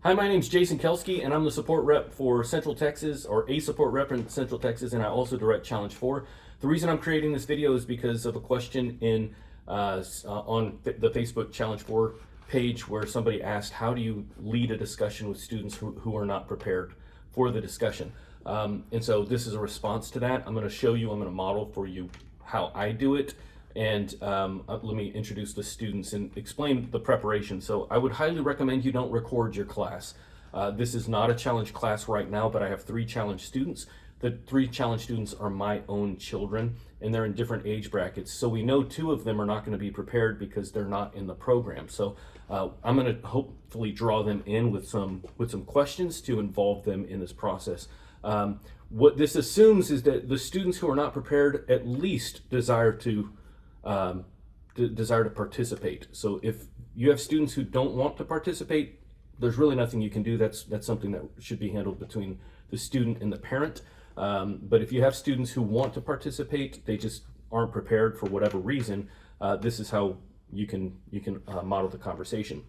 Hi, my name's Jason Kelski, and I'm the support rep for Central Texas, or a support rep in Central Texas, and I also direct Challenge 4. The reason I'm creating this video is because of a question in on the Facebook Challenge 4 page where somebody asked, how do you lead a discussion with students who are not prepared for the discussion? And so this is a response to that. I'm going to show you, I'm going to model for you how I do it. And let me introduce the students and explain the preparation. So I would highly recommend you don't record your class. This is not a challenge class right now, but I have 3 challenge students. The 3 challenge students are my own children, and they're in different age brackets. So we know 2 of them are not going to be prepared because they're not in the program. So I'm going to hopefully draw them in with some questions to involve them in this process. What this assumes is that the students who are not prepared at least desire to participate. So if you have students who don't want to participate, there's really nothing you can do. That's something that should be handled between the student and the parent. But if you have students who want to participate, they just aren't prepared for whatever reason, this is how you can model the conversation.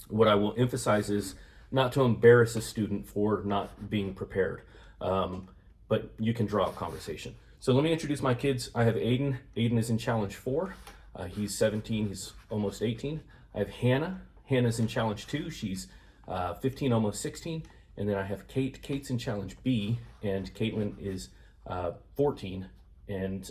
What I will emphasize is not to embarrass a student for not being prepared, but you can draw a conversation. So let me introduce my kids. I have Aiden. Aiden is in Challenge 4. He's 17, he's almost 18. I have Hannah. Hannah's in Challenge 2. She's 15, almost 16. And then I have Kate. Kate's in Challenge B, and Caitlin is 14 and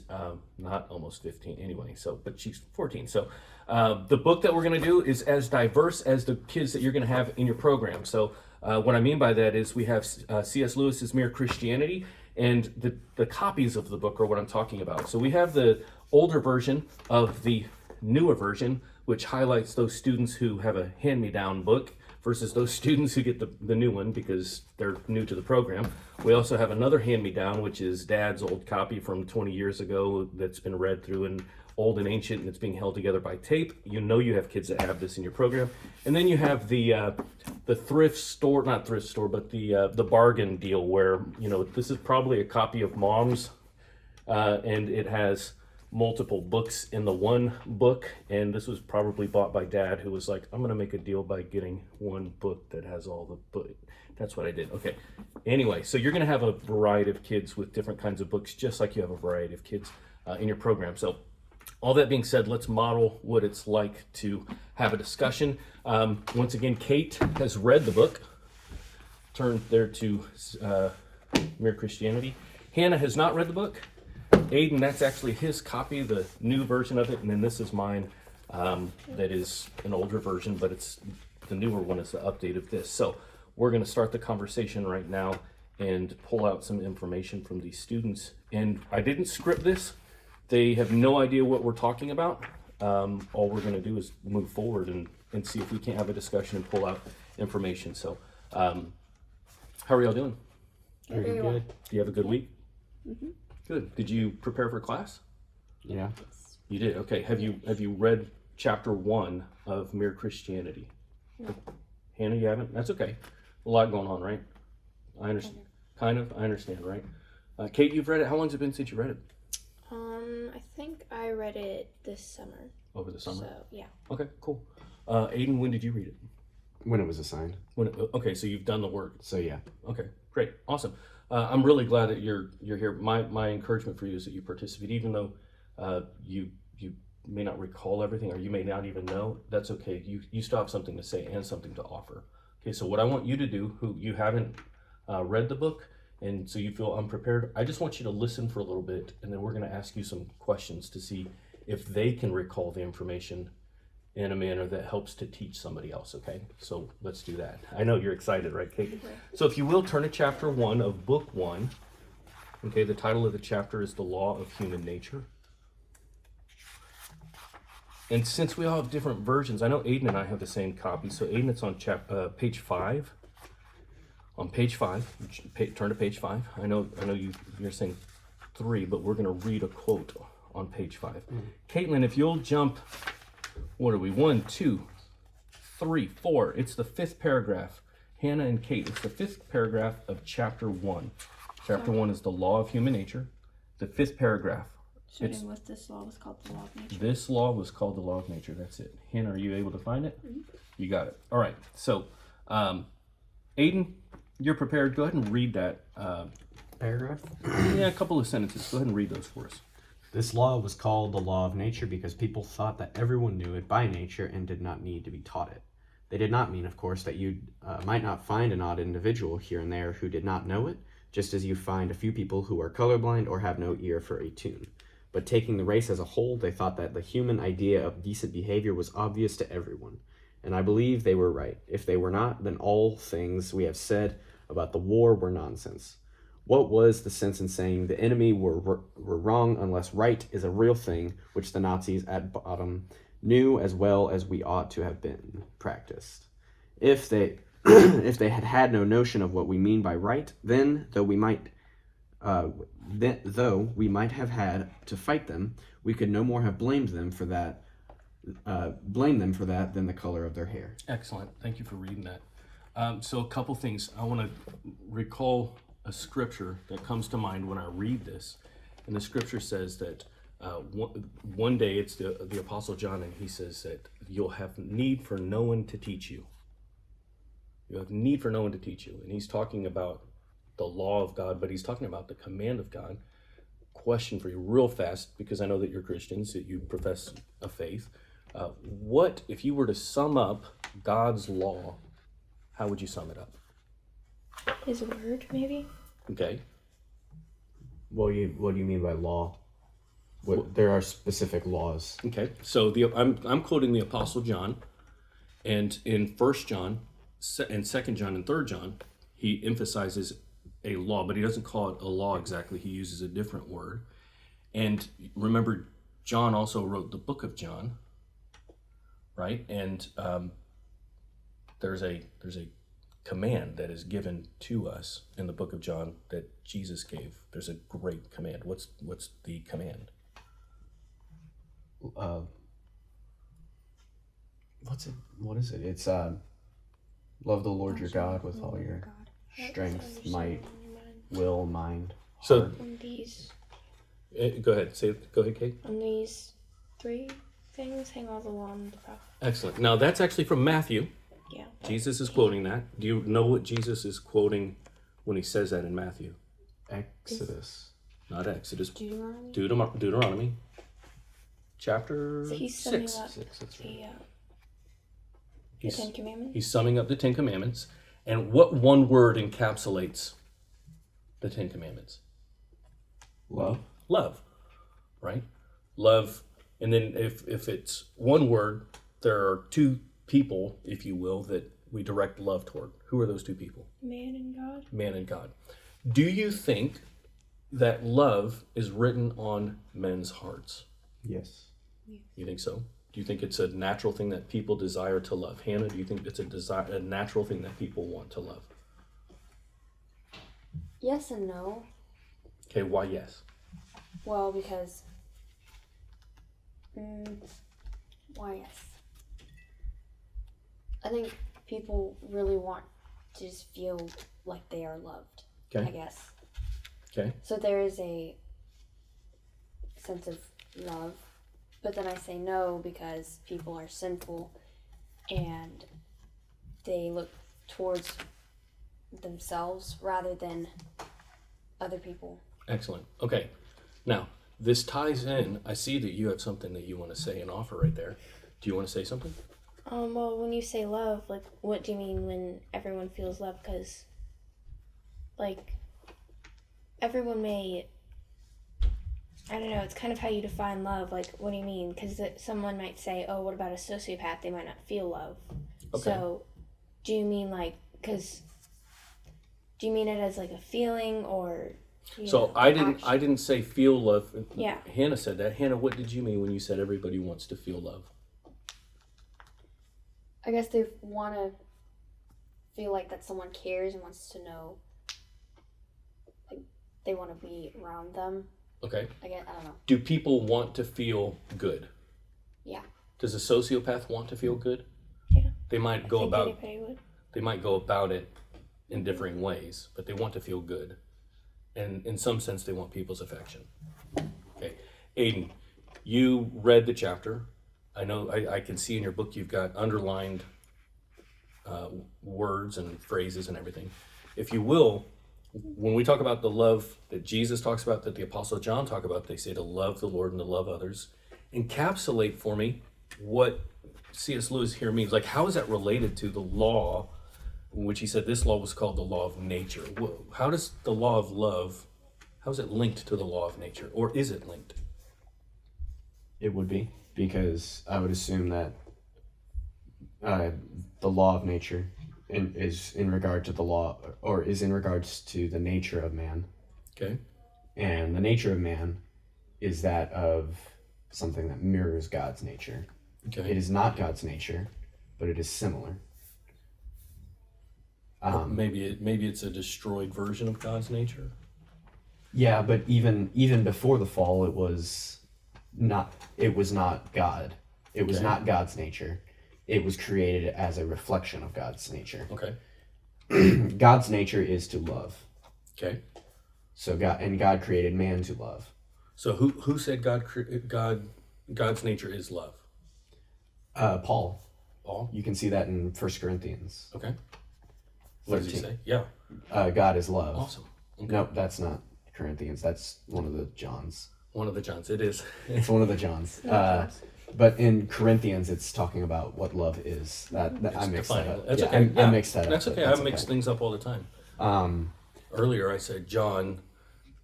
not almost 15 anyway, but she's 14. So the book that we're gonna do is as diverse as the kids that you're gonna have in your program. So what I mean by that is we have C.S. Lewis's Mere Christianity, and the copies of the book are what I'm talking about. So we have the older version of the newer version, which highlights those students who have a hand-me-down book versus those students who get the new one because they're new to the program. We also have another hand-me-down, which is Dad's old copy from 20 years ago that's been read through and old and ancient, and it's being held together by tape. You know you have kids that have this in your program. And then you have the thrift store, not thrift store, but the bargain deal where, you know, this is probably a copy of Mom's, and it has multiple books in the one book, and this was probably bought by Dad, who was like, I'm gonna make a deal by getting one book that has all the book. That's what I did. Okay. Anyway, so you're gonna have a variety of kids with different kinds of books, just like you have a variety of kids in your program. So all that being said, let's model what it's like to have a discussion. Once again, Kate has read the book. Turn there to Mere Christianity. Hannah has not read the book. Aiden, that's actually his copy, the new version of it, and then this is mine, that is an older version, but it's the newer one is the update of this. So we're going to start the conversation right now and pull out some information from these students. And I didn't script this. They have no idea what we're talking about. All we're going to do is move forward and see if we can't have a discussion and pull out information. So how are y'all doing? Very good. Do you have a good week? Mm-hmm. Good. Did you prepare for class? Yeah. You did. Okay. Have you read chapter 1 of Mere Christianity? No. Hannah, you haven't? That's okay. A lot going on, right? I understand. Kind of. I understand, right? Kate, you've read it. How long has it been since you read it? I think I read it this summer. Over the summer? So, yeah. Okay, cool. Aiden, when did you read it? When it was assigned. Okay, so you've done the work. So yeah. Okay, great, awesome. I'm really glad that you're here. My encouragement for you is that you participate, even though you may not recall everything, or you may not even know. That's okay. You still have something to say and something to offer. Okay, so what I want you to do, who you haven't read the book, and so you feel unprepared, I just want you to listen for a little bit, and then we're going to ask you some questions to see if they can recall the information in a manner that helps to teach somebody else, okay? So let's do that. I know you're excited, right, Kate? So if you will, turn to chapter 1 of book 1. Okay, the title of the chapter is The Law of Human Nature. And since we all have different versions, I know Aiden and I have the same copy. So Aiden, it's on page 5. On page 5, turn to page 5. I know you're saying 3, but we're going to read a quote on page 5. Mm-hmm. Caitlin, if you'll jump, what are we? 1, 2, 3, 4. It's the 5th paragraph. Hannah and Kate, it's the 5th paragraph of chapter 1. Chapter 1 is the law of human nature. The 5th paragraph. Starting with this law was called the law of nature. This law was called the law of nature. That's it. Hannah, are you able to find it? Mm-hmm. You got it. All right. So Aiden, you're prepared. Go ahead and read that. Paragraph. Yeah, a couple of sentences. Go ahead and read those for us. This law was called the law of nature because people thought that everyone knew it by nature and did not need to be taught it. They did not mean, of course, that you might not find an odd individual here and there who did not know it, just as you find a few people who are colorblind or have no ear for a tune. But taking the race as a whole, they thought that the human idea of decent behavior was obvious to everyone. And I believe they were right. If they were not, then all things we have said about the war were nonsense. What was the sense in saying the enemy were wrong unless right is a real thing, which the Nazis at bottom knew as well as we ought to have been practiced? If they if they had had no notion of what we mean by right, then though we might have had to fight them, we could no more have blamed them for that than the color of their hair. Excellent. Thank you for reading that. So a couple things. I want to recall a scripture that comes to mind when I read this. And the scripture says that one day it's the Apostle John, and he says that you'll have need for no one to teach you. You have need for no one to teach you. And he's talking about the law of God, but he's talking about the command of God. Question for you real fast, because I know that you're Christians, that you profess a faith. What, if you were to sum up God's law, how would you sum it up? His word, maybe? Okay. What do you mean by law? There are specific laws. Okay. So I'm quoting the Apostle John, and in 1 John and 2 John and 3 John, he emphasizes a law, but he doesn't call it a law exactly. He uses a different word. And remember, John also wrote the book of John, right? And there's a command that is given to us in the book of John that Jesus gave. There's a great command. What's the command? What is it? It's love the Lord your God with all your strength, might, will, mind. So On these, go ahead. Go ahead, Kate. on these 3 things, hang all the law and the prophet. Excellent. Now that's actually from Matthew. Yeah. Jesus is quoting that. Do you know what Jesus is quoting when he says that in Matthew? Exodus. Not Exodus. Deuteronomy. Deuteronomy. Chapter So he's summing 6. up That's right. the Ten Commandments. He's summing up the 10 Commandments. And what one word encapsulates the 10 Commandments? Love. Love, right? Love. And then if it's one word, there are 2 people, if you will, that we direct love toward. Who are those 2 people? Man and God. Man and God. Do you think that love is written on men's hearts? Yes. You think so? Do you think it's a natural thing that people desire to love? Hannah, do you think it's a natural thing that people want to love? Yes and no. Okay, why yes? Well, because... why yes? I think people really want to just feel like they are loved, Okay. I guess. Okay. So there is a sense of love, but then I say no because people are sinful and they look towards themselves rather than other people. Excellent. Okay. Now, this ties in. I see that you have something that you want to say and offer right there. Do you want to say something? Well, when you say love, like, what do you mean when everyone feels love? Because, like, everyone may, I don't know, it's kind of how you define love. Like, what do you mean? Because someone might say, oh, what about a sociopath? They might not feel love. Okay. So, do you mean, like, do you mean it as, like, a feeling or... So I didn't say feel love. Yeah. Hannah said that. Hannah, what did you mean when you said everybody wants to feel love? I guess they want to feel like that someone cares and wants to know, like, they want to be around them. Okay. I don't know. Do people want to feel good? Yeah. Does a sociopath want to feel good? Yeah. They might I go think about anybody would. they might go about it in differing ways, but they want to feel good. And in some sense they want people's affection. Okay. Aiden, you read the chapter. I know I can see in your book you've got underlined words and phrases and everything. If you will, when we talk about the love that Jesus talks about, that the Apostle John talk about, they say to love the Lord and to love others. Encapsulate for me what C.S. Lewis here means. Like, how is that related to the law, in which he said this law was called the law of nature? How does the law of love, how is it linked to the law of nature? Or is it linked? It would be, because I would assume that the law of nature is in regard to the law, or is in regards to the nature of man. Okay. And the nature of man is that of something that mirrors God's nature. Okay. It is not God's nature, but it is similar. Maybe it's a destroyed version of God's nature. Yeah, but even before the fall, it was not God. It was Okay. not God's nature. It was created as a reflection of God's nature. Okay. God's nature is to love. Okay. So God created man to love. So who said God's nature is love? Paul. Paul. You can see that in 1 Corinthians. Okay. What does he 13. say? Yeah. God is love. Awesome. Okay. Nope, that's not Corinthians. That's one of the Johns. One of the Johns. It is. It's one of the Johns. But in Corinthians, it's talking about what love is. That I mixed that up. That's Yeah, okay. I mixed that up. That's but okay. I mix things up all the time. Earlier I said John,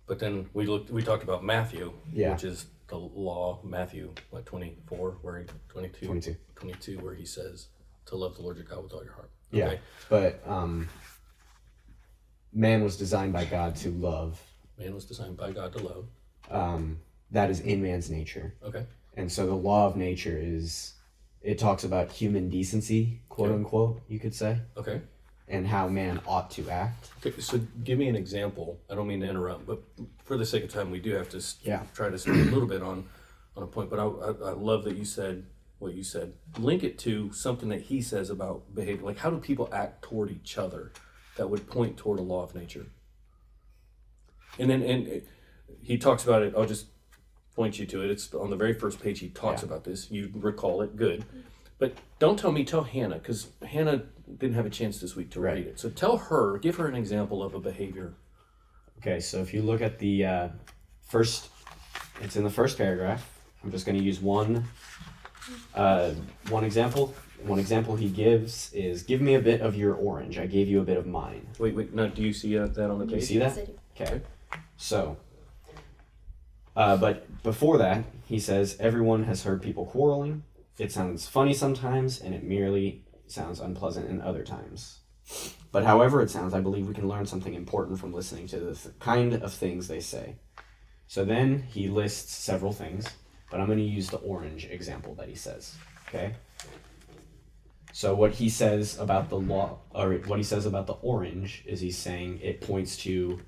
but then we talked about Matthew, Yeah. which is the law. Matthew, 24, where he 22, where he says to love the Lord your God with all your heart. Yeah, Okay. but man was designed by God to love. Man was designed by God to love. That is in man's nature. Okay. And so the law of nature it talks about human decency, quote Okay. unquote, you could say, Okay. and how man ought to act. Okay. So give me an example. I don't mean to interrupt, but for the sake of time, we do have to try to stay a little bit on a point. But I love that you said what you said. Link it to something that he says about behavior. Like, how do people act toward each other that would point toward a law of nature? And he talks about it. I'll just point you to it. It's on the very first page. He talks about this. You recall it. Good. But don't tell me, tell Hannah, because Hannah didn't have a chance this week to read it. So tell her, give her an example of a behavior. Okay, so if you look at the first, it's in the first paragraph. I'm just going to use one example. One example he gives is, give me a bit of your orange. I gave you a bit of mine. Wait. Now, do you see that on the Do you page? see that? Yes, I do. Okay. So, but before that, he says, everyone has heard people quarreling. It sounds funny sometimes, and it merely sounds unpleasant in other times. But however it sounds, I believe we can learn something important from listening to the kind of things they say. So then he lists several things, but I'm going to use the orange example that he says. Okay? So what he says about the law, or what he says about the orange, is he's saying it points to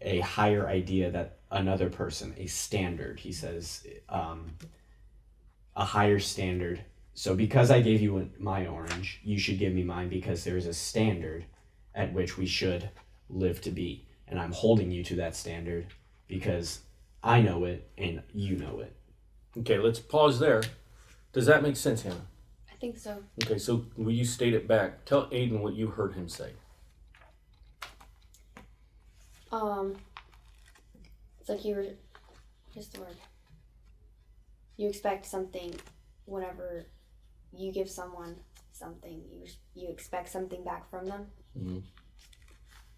a higher idea that another person, a standard, he says, a higher standard. So because I gave you my orange, you should give me mine, because there is a standard at which we should live to be. And I'm holding you to that standard because I know it and you know it. Okay, let's pause there. Does that make sense, Hannah? I think so. Okay, so will you state it back? Tell Aiden what you heard him say. It's like here's the word. You expect something whenever you give someone something. You expect something back from them. Mm-hmm.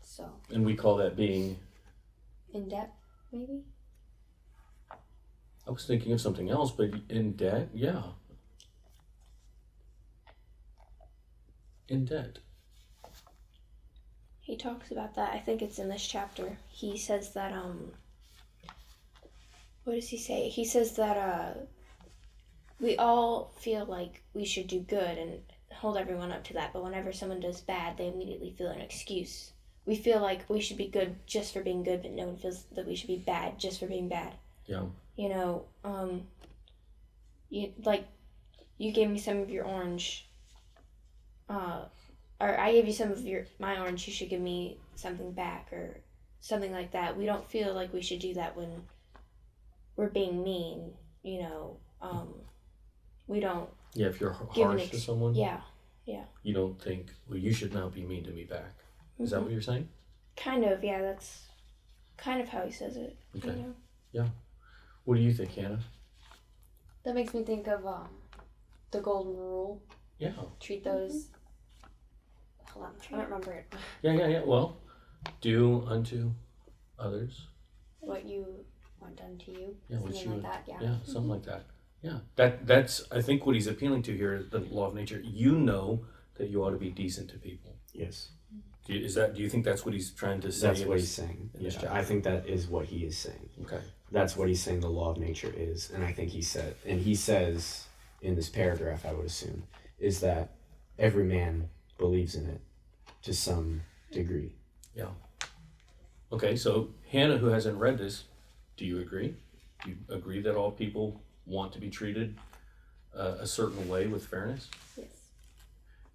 So And we call that being... in debt, maybe. I was thinking of something else, but in debt, yeah. In debt. He talks about that. I think it's in this chapter. He says that what does he say? He says that we all feel like we should do good and hold everyone up to that, but whenever someone does bad, they immediately feel an excuse. We feel like we should be good just for being good, but no one feels that we should be bad just for being bad. Yeah. You know, you gave me some of your orange, or I gave you some of my orange, you should give me something back, or something like that. We don't feel like we should do that when we're being mean, you know. We don't Yeah, if you're give harsh to someone. Yeah, Yeah. You don't think, well, you should not be mean to me back. Is that what you're saying? Kind of, yeah, that's kind of how he says it. Okay. You know? What do you think, Hannah? That makes me think of the golden rule. Yeah. Treat those. Hold on, I don't remember it. Yeah. Well, do unto others. What you want done to you. Yeah, what Something you like that. Yeah. Yeah, something like that. Yeah. That's I think what he's appealing to here, the law of nature. You know that you ought to be decent to people. Yes. Do you think that's what he's trying to say? That's in what this- he's saying. in this Yeah, chapter? I think that is what he is saying. Okay. That's what he's saying the law of nature is. And I think he says in this paragraph, I would assume, is that every man believes in it to some degree. Yeah. Okay, so Hannah, who hasn't read this, do you agree? Do you agree that all people want to be treated a certain way with fairness? Yes.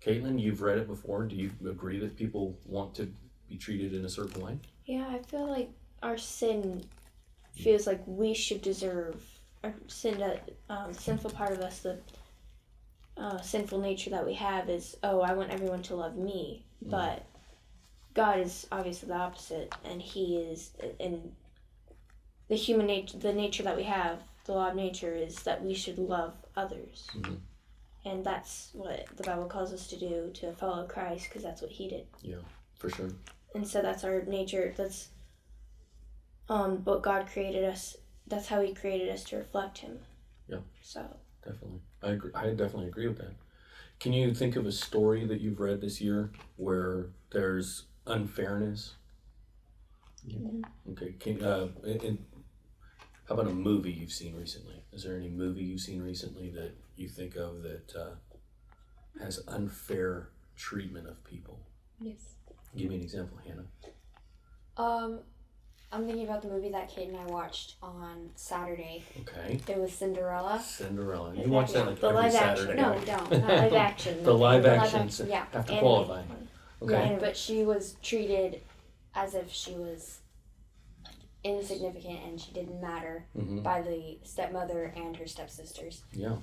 Caitlin, you've read it before. Do you agree that people want to be treated in a certain way? Yeah, I feel like our sin feels like we should deserve our sin. Sinful part of us, the sinful nature that we have is, oh, I want everyone to love me. But God is obviously the opposite, and He is in the human nature. The nature that we have, the law of nature, is that we should love others, and that's what the Bible calls us to do, to follow Christ, because that's what He did. Yeah, for sure. And so that's our nature. That's what God created us. That's how He created us, to reflect Him. Yeah. So Definitely. I agree. I definitely agree with that. Can you think of a story that you've read this year where there's unfairness? Yeah. Okay. How about a movie you've seen recently? Is there any movie you've seen recently that you think of that has unfair treatment of people? Yes. Give me an example, Hannah. I'm thinking about the movie that Kate and I watched on Saturday. Okay. It was Cinderella. Cinderella. You watch that like the every live Saturday. action. No, right? we don't. not live action. The live live action action, yeah. have to Animated qualify. one. Okay. Yeah. But she was treated as if she was insignificant and she didn't matter Mhm. by the stepmother and her stepsisters. Yeah.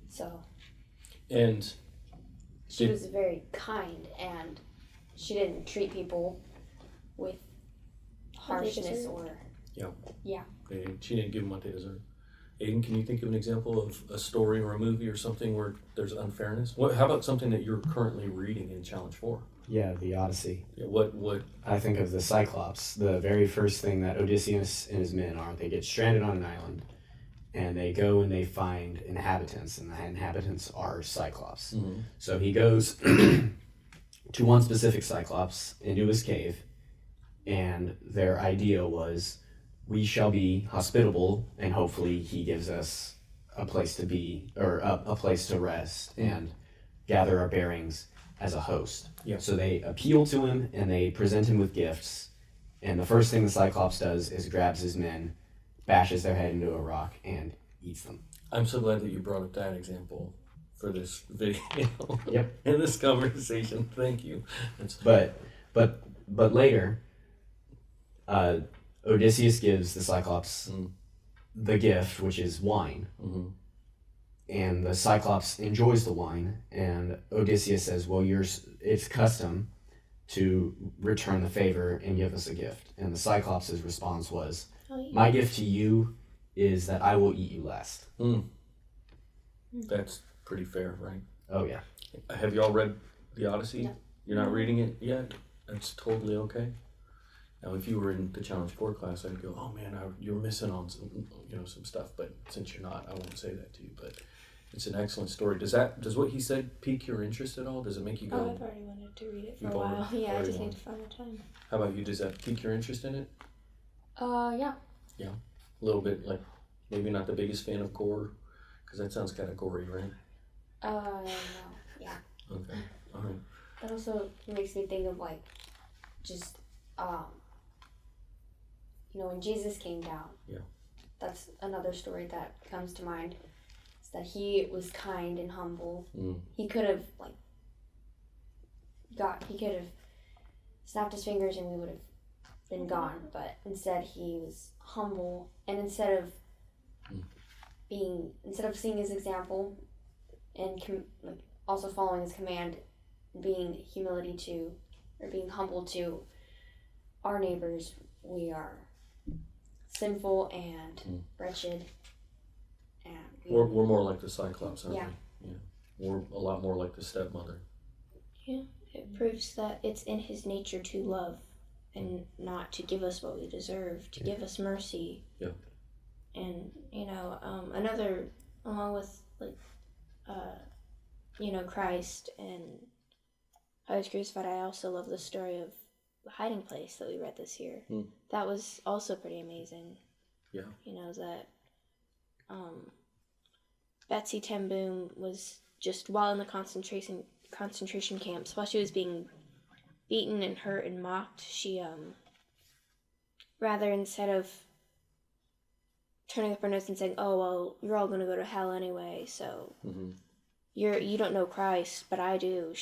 So And she Did- was very kind, and she didn't treat people with harshness deserve. or she didn't give them what they deserve. Aiden, can you think of an example of a story or a movie or something where there's unfairness? How about something that you're currently reading in Challenge 4? Yeah, the Odyssey. Yeah, what I think of the Cyclops. The very first thing that Odysseus and his men are, they get stranded on an island, and they go and they find inhabitants, and the inhabitants are Cyclops. So he goes to one specific Cyclops into his cave, and their idea was, we shall be hospitable, and hopefully he gives us a place to be, or a place to rest and gather our bearings as a host. Yeah. So they appeal to him and they present him with gifts, and the first thing the Cyclops does is grabs his men, bashes their head into a rock, and eats them. I'm so glad that you brought up that example for this video. Yep. In this conversation. Thank you. But later, Odysseus gives the Cyclops the gift, which is wine. And the Cyclops enjoys the wine, and Odysseus says, well, it's custom to return the favor and give us a gift. And the Cyclops' response was, my gift to you is that I will eat you last. That's pretty fair, right? Oh, yeah. Have y'all read The Odyssey? No. You're not reading it yet? That's totally okay. Now, if you were in the Challenge 4 class, I'd go, oh man, you're missing on some stuff. But since you're not, I won't say that to you. But it's an excellent story. Does what he said pique your interest at all? Does it make you go? Oh, I've already wanted to read it for a You've while. already- Yeah, I already just need wanted. to find the time. How about you? Does that pique your interest in it? yeah. A little bit, like maybe not the biggest fan of gore, because that sounds kind of gory, right? No. Yeah. Okay. All right. That also makes me think of like just when Jesus came down. Yeah. That's another story that comes to mind. Is that he was kind and humble. He could have snapped his fingers and we would have been gone, but instead he was humble, and instead of seeing his example and also following his command, being humility to, or being humble to our neighbors. We are sinful and wretched, and We're more like the Cyclops, aren't Yeah. we? Yeah. We're a lot more like the stepmother. Yeah, it proves that it's in his nature to love and not to give us what we deserve, to give us mercy. Yeah. And, another, along with, like, Christ and how he was crucified, I also love the story of the hiding place that we read this year. That was also pretty amazing. Yeah. That Betsy Ten Boom was just, while in the concentration camps, while she was being beaten and hurt and mocked, she rather, instead of turning up her nose and saying, "Oh well, you're all gonna go to hell anyway, so you don't know Christ, but I do."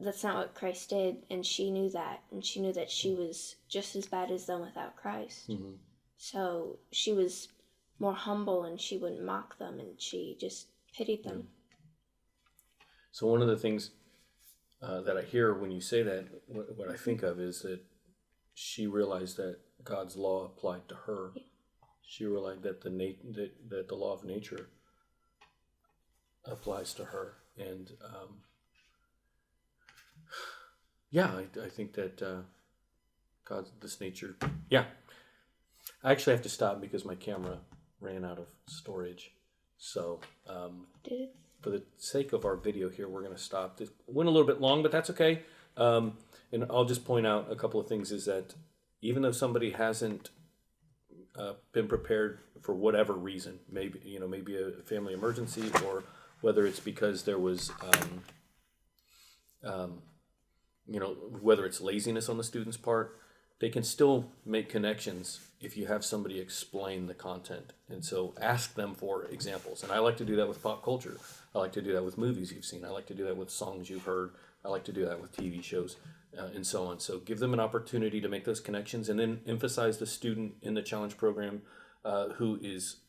That's not what Christ did, and she knew that, and she knew that she was just as bad as them without Christ. So she was more humble, and she wouldn't mock them, and she just pitied them. So one of the things that I hear when you say that, what I think of is that she realized that God's law applied to her. She realized that that the law of nature applies to her, and I think that this nature. Yeah, I actually have to stop because my camera ran out of storage. So Did it? for the sake of our video here, we're going to stop. It went a little bit long, but that's okay. And I'll just point out a couple of things is that even though somebody hasn't been prepared for whatever reason, maybe a family emergency, or whether it's because there was, whether it's laziness on the student's part, they can still make connections if you have somebody explain the content. And so ask them for examples. And I like to do that with pop culture. I like to do that with movies you've seen. I like to do that with songs you've heard. I like to do that with TV shows and so on. So give them an opportunity to make those connections, and then emphasize the student in the challenge program who is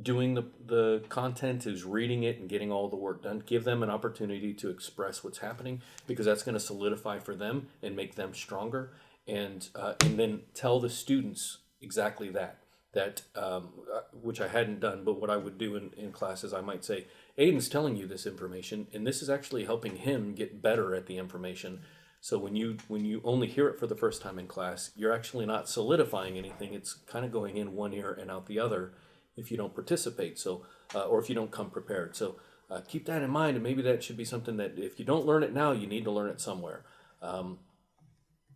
doing the content, who's reading it and getting all the work done. Give them an opportunity to express what's happening, because that's going to solidify for them and make them stronger. And then tell the students exactly that which I hadn't done, but what I would do in classes, I might say, Aiden's telling you this information, and this is actually helping him get better at the information. So when you only hear it for the first time in class, you're actually not solidifying anything. It's kind of going in one ear and out the other if you don't participate. So or if you don't come prepared. So keep that in mind, and maybe that should be something that if you don't learn it now, you need to learn it somewhere.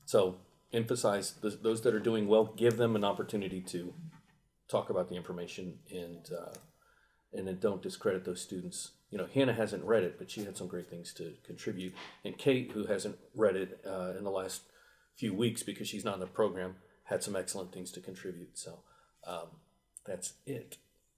So emphasize those that are doing well. Give them an opportunity to talk about the information, and then don't discredit those students. Hannah hasn't read it, but she had some great things to contribute. And Kate, who hasn't read it in the last few weeks because she's not in the program, had some excellent things to contribute. So that's it.